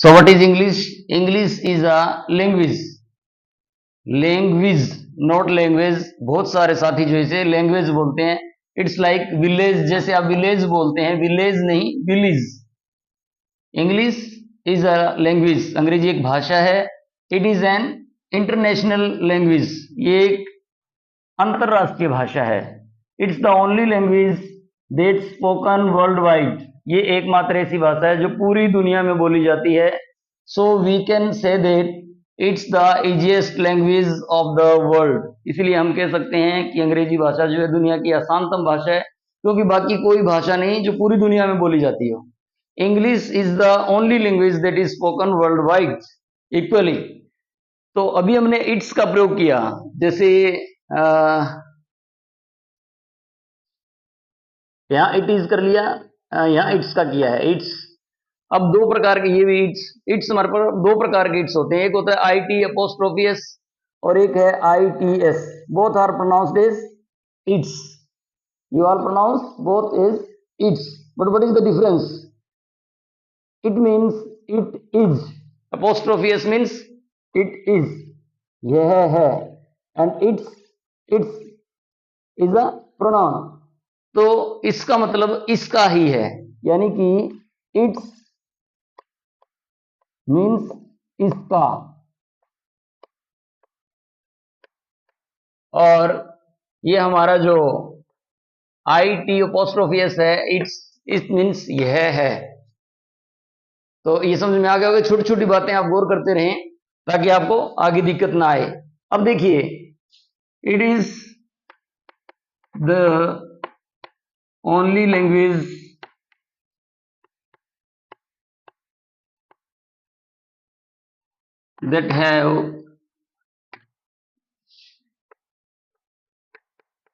So what is English? English is a language. Language not language. बहुत सारे साथी जो इसे लैंग्वेज बोलते हैं। इट्स लाइक विलेज, जैसे आप विलेज बोलते हैं, विलेज नहीं village. English is a language, अंग्रेजी एक भाषा है। It is an international language, ये एक अंतरराष्ट्रीय भाषा है। It's the only language that spoken world wide, ये एकमात्र ऐसी भाषा है जो पूरी दुनिया में बोली जाती है। So we can say that it's the easiest language of the world, इसलिए हम कह सकते हैं कि अंग्रेजी भाषा जो है दुनिया की आसानतम भाषा है, क्योंकि बाकी कोई भाषा नहीं जो पूरी दुनिया में बोली जाती हो। English is the only language that is spoken world wide equally. तो अभी हमने इट्स का प्रयोग किया, जैसे यहाँ इट इज कर लिया, यहाँ इट्स का किया है इट्स। अब दो प्रकार के, ये भी इट्स हमारे पर दो प्रकार के इट्स होते हैं, एक होता है आई टी अपोस्ट्रोफी एस और एक है I T S. Both are pronounced as its, you are pronounce both as its, but what is the difference? It means it is, apostrophe S means it is, यह है, and its is a pronoun, तो इसका मतलब इसका ही है, यानी कि it's means इसका, और ये हमारा जो आई टी अपोस्ट्रोफी एस है, इट मीन्स यह है। तो ये समझ में आ गया होगा। छोटी छोटी बातें आप गौर करते रहें ताकि आपको आगे दिक्कत ना आए। अब देखिए, it is the only language that have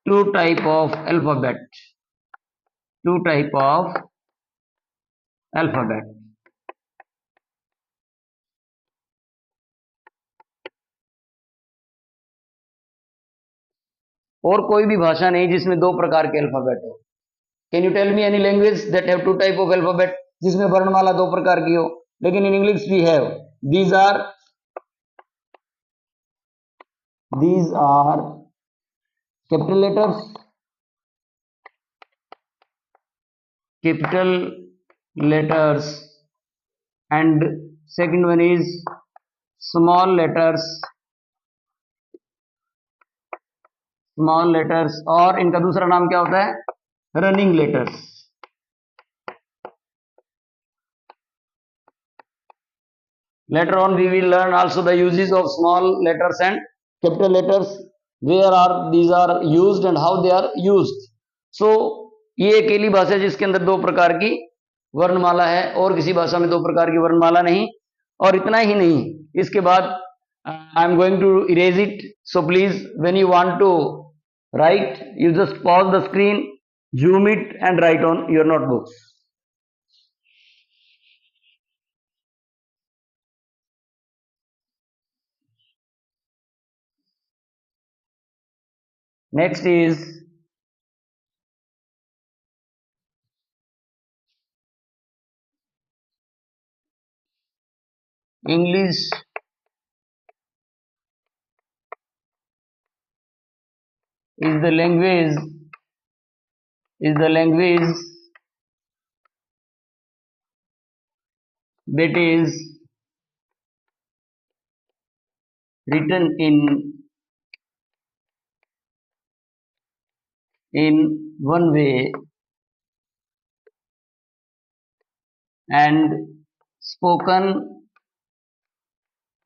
two type of alphabet, two type of alphabet। और कोई भी भाषा नहीं जिसमें दो प्रकार के अल्फाबेट हो। Can you tell me any language that have two type of alphabet, जिसमें वर्णमाला दो प्रकार की हो? लेकिन in English we have, these are capital letters, capital letters, and second one is small letters, small letters, और इनका दूसरा नाम क्या होता है? Running letters. Later on we will learn also the uses of small letters and capital letters, where are these are used and how they are used। So ये अकेली भाषा है जिसके अंदर दो प्रकार की वर्णमाला है, और किसी भाषा में दो प्रकार की वर्णमाला नहीं। और इतना ही नहीं, इसके बाद I am going to erase it, so please when you want to write you just pause the screen, zoom it and write on your notebooks. Next is English is the language that is written in one way and spoken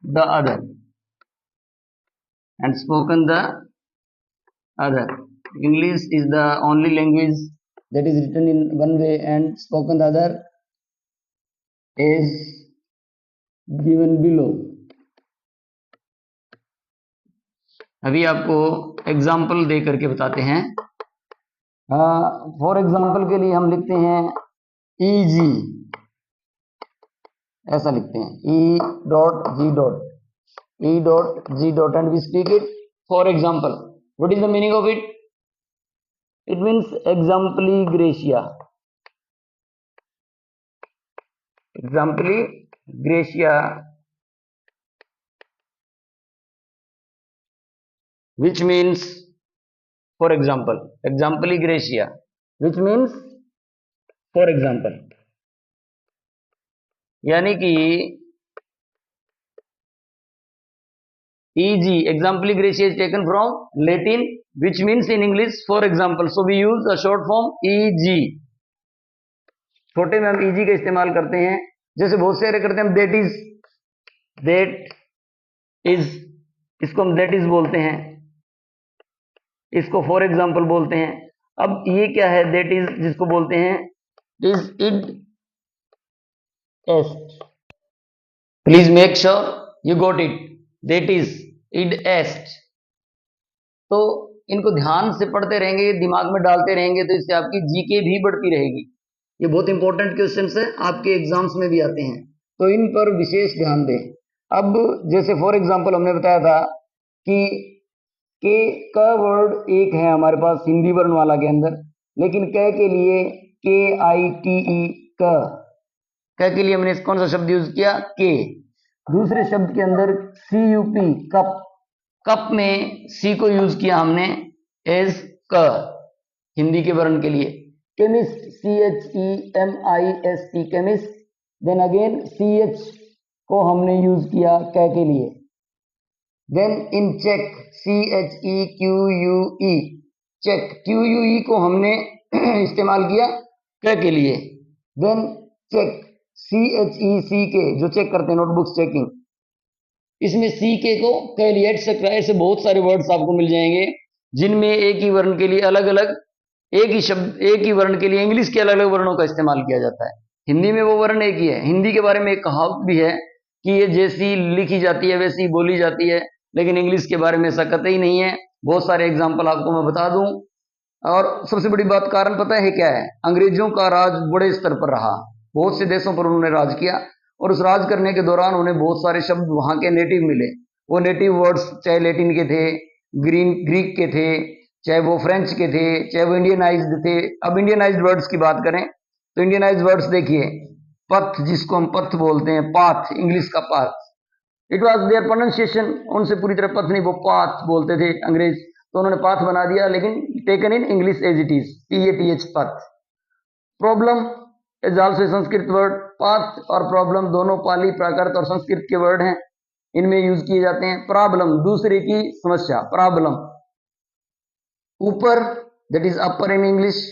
the other, English is the only language that is written in one way and spoken the other is given below। अभी आपको example दे करके बताते हैं। For example के लिए हम लिखते हैं ईजी, ऐसा लिखते हैं E.G. and we speak it for example। What is the meaning of it? It means exempli gratia, gratia, which means for example, example gracia, which means for example, यानी कि eg, example gracia is taken from Latin, which means in English for example, so we use a short form eg. छोटे में हम eg का इस्तेमाल करते हैं, जैसे बहुत सारे करते हैं हम that is, इसको हम that is बोलते हैं, इसको फॉर एग्जाम्पल बोलते हैं। अब ये क्या है that is जिसको बोलते हैं, is id est, please make sure you got it, that is id est। तो इनको ध्यान से पढ़ते रहेंगे, दिमाग में डालते रहेंगे, तो इससे आपकी जीके भी बढ़ती रहेगी। ये बहुत इंपॉर्टेंट क्वेश्चंस है, आपके एग्जाम्स में भी आते हैं, तो इन पर विशेष ध्यान दें। अब जैसे फॉर एग्जाम्पल हमने बताया था कि के का वर्ड एक है हमारे पास हिंदी वर्ण वाला के अंदर, लेकिन क के लिए के आई टी ई क के लिए हमने कौन सा शब्द यूज किया, के। दूसरे शब्द के अंदर सी यू पी, कप, कप में सी को यूज किया हमने एज क हिंदी के वर्ण के लिए। Chemist, C H E M I S T, chemist. Then again C H को हमने यूज किया क के लिए। Then in check, C H E Q U E, check, Q U E को हमने इस्तेमाल किया क के लिए। Then check, C H E C K, जो चेक करते हैं नोटबुक्स चेकिंग, इसमें सी के को क लिया। एटसेट्रा, ऐसे बहुत सारे वर्ड्स आपको मिल जाएंगे जिनमें एक ही वर्ण के लिए अलग अलग, एक ही शब्द, एक ही वर्ण के लिए इंग्लिश के अलग अलग वर्णों का इस्तेमाल किया जाता है। हिंदी में वो वर्ण एक ही है। हिंदी के बारे में एक कहावत भी है कि ये जैसी लिखी जाती है वैसी बोली जाती है, लेकिन इंग्लिश के बारे में ऐसा कतई नहीं है। बहुत सारे एग्जाम्पल आपको मैं बता दूं। और सबसे बड़ी बात, कारण पता है क्या है, अंग्रेजों का राज बड़े स्तर पर रहा, बहुत से देशों पर उन्होंने राज किया, और उस राज करने के दौरान उन्हें बहुत सारे शब्द वहां के नेटिव मिले। वो नेटिव वर्ड्स चाहे लैटिन के थे, ग्रीक के थे, चाहे वो फ्रेंच के थे, चाहे वो इंडियनाइज्ड थे। अब इंडियनाइज्ड वर्ड्स की बात करें तो इंडियनाइज्ड वर्ड्स देखिए, पथ, जिसको हम पथ बोलते हैं, पाथ, इंग्लिश का path, it was their pronunciation, उनसे पूरी तरह पथ नहीं, वो पाथ बोलते थे अंग्रेज, तो उन्होंने पाथ बना दिया, लेकिन taken in English as it is, PATH, पथ। Problem is also Sanskrit word, path और प्रॉब्लम दोनों पाली, प्राकृत और संस्कृत के वर्ड हैं, इनमें यूज किए जाते हैं। प्रॉब्लम, दूसरे की समस्या, प्रॉब्लम। ऊपर, that is upper in English.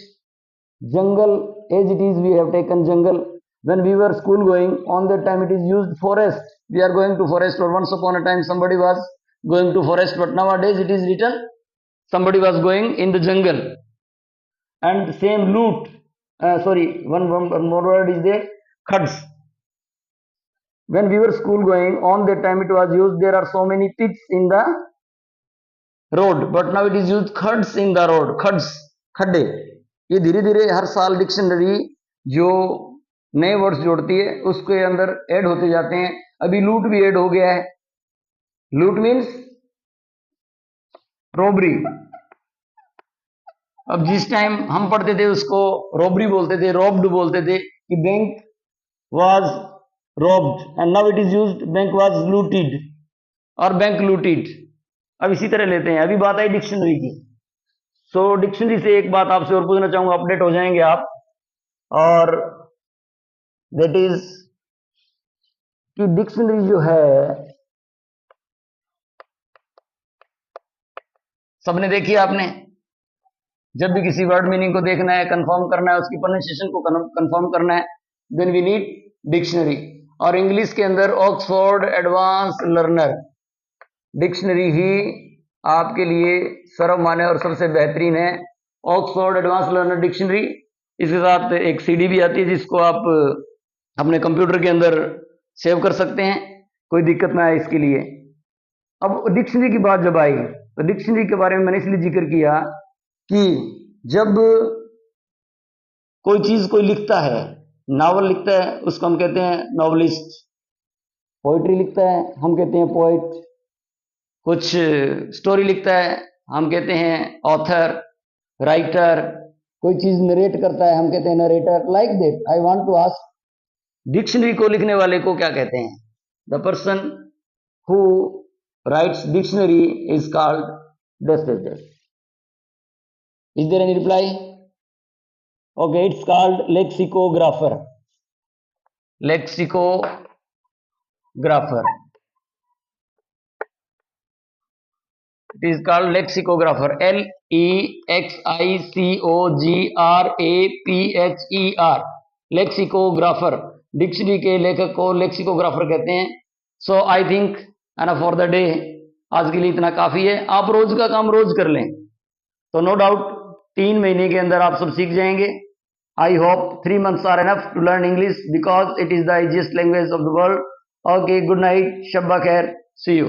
Jungle, as it is we have taken jungle. when we were school going, on that time it is used forest, we are going to forest, or once upon a time somebody was going to forest, but nowadays it is written somebody was going in the jungle. And same loot, one more word is there, khads. When we were school going, on that time it was used, there are so many pits in the road, but now it is used khads in the road, khads, खड्डे। ये धीरे धीरे हर साल dictionary जो नए words जोड़ती है उसके अंदर ऐड होते जाते हैं। अभी लूट भी ऐड हो गया है। लूट मीन्स रॉबरी। अब जिस टाइम हम पढ़ते थे उसको रॉबरी बोलते थे, रॉब्ड बोलते थे, कि bank was robbed, and now it is used bank was looted और बैंक लूटेड। अब इसी तरह लेते हैं। अभी बात आई डिक्शनरी की। सो डिक्शनरी से एक बात आपसे और पूछना चाहूंगा, अपडेट हो जाएंगे आप, और दैट इज कि डिक्शनरी जो है सबने देखी आपने। जब भी किसी वर्ड मीनिंग को देखना है, कंफर्म करना है, उसकी प्रोनाउंसिएशन को कंफर्म करना है, देन वी नीड डिक्शनरी। और इंग्लिश के अंदर ऑक्सफोर्ड एडवांस लर्नर डिक्शनरी ही आपके लिए सर्वमान्य और सबसे बेहतरीन है। ऑक्सफोर्ड एडवांस लर्नर डिक्शनरी, इसके साथ एक CD भी आती है जिसको आप अपने कंप्यूटर के अंदर सेव कर सकते हैं, कोई दिक्कत ना है इसके लिए। अब डिक्शनरी की बात जब आई तो डिक्शनरी के बारे में मैंने इसलिए जिक्र किया कि जब कोई चीज कोई लिखता है, नावल लिखता है, उसको हम कहते हैं नॉवलिस्ट। पोइट्री लिखता है, हम कहते हैं पोइट। कुछ स्टोरी लिखता है, हम कहते हैं ऑथर, राइटर। कोई चीज नरेट करता है, हम कहते हैं narrator. Like that, I want to ask dictionary को लिखने वाले को क्या कहते हैं? The person who writes dictionary is called dust dust dust. Is there any reply? Okay, it's called lexicographer. Lexicographer. It is called lexicographer. LEXICOGRAPHER. Lexicographer. Dictionary के लेखक को लेक्सिकोग्राफर कहते हैं. So I think enough for the day. आज के लिए इतना काफी है. आप रोज का काम रोज कर लें तो नो डाउट 3 महीने के अंदर आप सब सीख जाएंगे. I hope 3 months are enough to learn English because it is the easiest language of the world. Okay, good night, शब्बा खैर, सी यू.